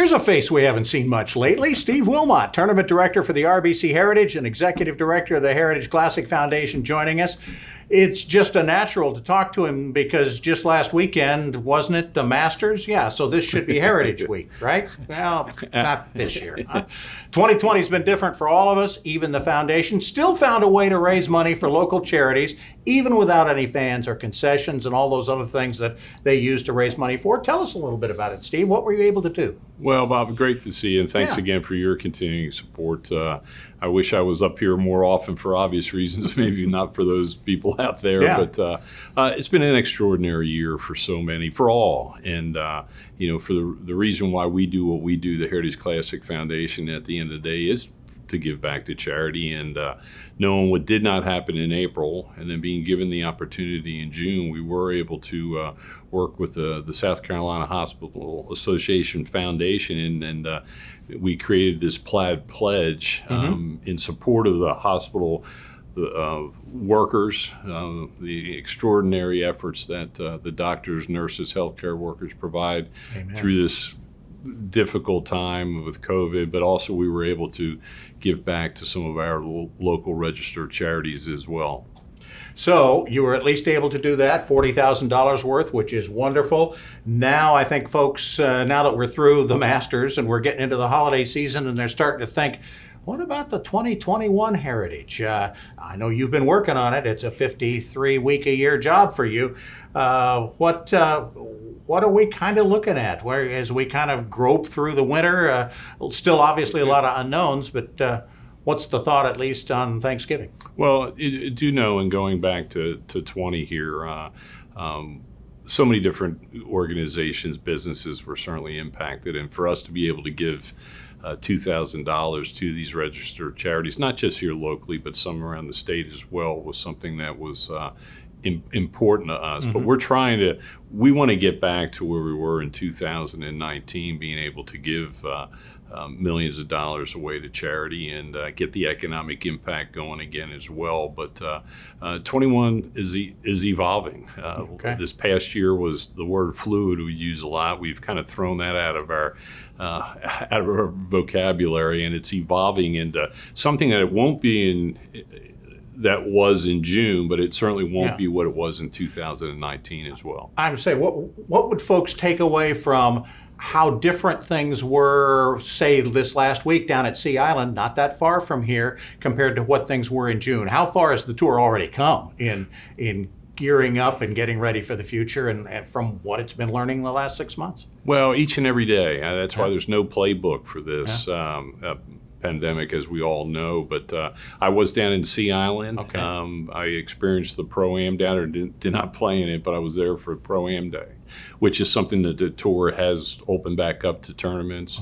Here's a face we haven't seen much lately. Steve Wilmot, Tournament Director for the RBC Heritage and Executive Director of the Heritage Classic Foundation, joining us. It's just a natural to talk to him because just last weekend, wasn't it the Masters? Yeah, so this should be Heritage Week, right? Well, not this year. 2020 has been different for all of us. Even the foundation still found a way to raise money for local charities, even without any fans or concessions and all those other things that they use to raise money for. Tell us a little bit about it, Steve. What were you able to do? Well, Bob, great to see you, and thanks again for your continuing support. I wish I was up here more often for obvious reasons, maybe not for those people out there, but it's been an extraordinary year for so many, for all. And, for the reason why we do what we do, the Heritage Classic Foundation, at the end of the day, is to give back to charity. And knowing what did not happen in April and then being given the opportunity in June, we were able to work with the South Carolina Hospital Association Foundation, and we created this Plaid pledge in support of the hospital workers, the extraordinary efforts that the doctors, nurses, healthcare workers provide through this difficult time with COVID, but also we were able to give back to some of our local registered charities as well. So you were at least able to do that, $40,000 worth, which is wonderful. Now I think folks, now that we're through the Masters and we're getting into the holiday season, and they're starting to think, what about the 2021 Heritage? I know you've been working on it. It's a 53-week-a-year job for you. What are we kind of looking at as we kind of grope through the winter? Still obviously a lot of unknowns, but what's the thought, at least on Thanksgiving? Well, do know, and going back to 20 here, so many different organizations, businesses were certainly impacted. And for us to be able to give $2,000 to these registered charities, not just here locally, but some around the state as well, was something that was important to us. But we want to get back to where we were in 2019, being able to give millions of dollars away to charity and get the economic impact going again as well. But 21 is evolving. This past year was the word fluid we use a lot. We've kind of thrown that out of our vocabulary, and it's evolving into something that it won't be that was in June, but it certainly won't be what it was in 2019 as well. I would say, what would folks take away from how different things were, say, this last week down at Sea Island, not that far from here, compared to what things were in June? How far has the tour already come in gearing up and getting ready for the future, and from what it's been learning the last 6 months? Well, each and every day. That's why there's no playbook for this pandemic, as we all know. But I was down in Sea Island. I experienced the ProAm down there. Did not play in it, but I was there for ProAm Day, which is something that the tour has opened back up to tournaments.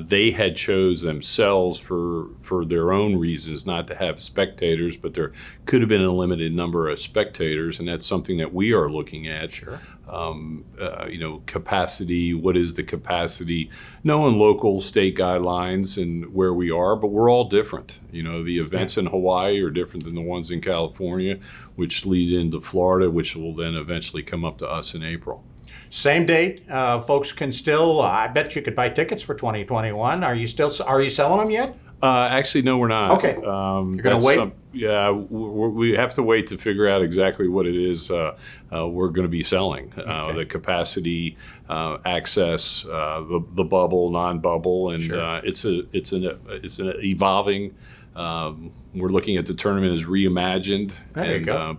They had chose themselves for their own reasons not to have spectators, but there could have been a limited number of spectators, and that's something that we are looking at. Capacity, what is the capacity? Knowing local, state guidelines and where we are, but we're all different. The events in Hawaii are different than the ones in California, which lead into Florida, which will then eventually come up to us in April. Same date. Folks can still, I bet you could buy tickets for 2021. Are you selling them yet? Actually, no, we're not. Okay. You're going to wait? We have to wait to figure out exactly what it is we're going to be selling. The capacity, access, the bubble, non-bubble, and it's an evolving. We're looking at the tournament as reimagined,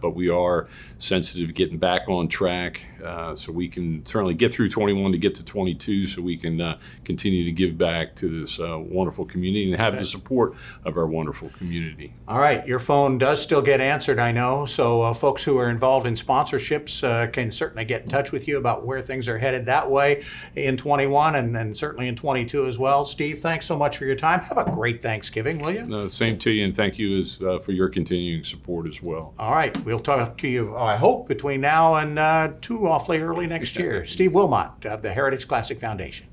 but we are sensitive to getting back on track, so we can certainly get through 21 to get to 22, so we can continue to give back to this wonderful community and have the support of our wonderful community. All right, your phone does still get answered, I know, so folks who are involved in sponsorships can certainly get in touch with you about where things are headed that way in 21 and certainly in 22 as well. Steve, thanks so much for your time. Have a great Thanksgiving, will you? No, same to you, and thank you for your continuing support as well. All right, we'll talk to you, I hope, between now and awfully early next year. Steve Wilmot of the Heritage Classic Foundation.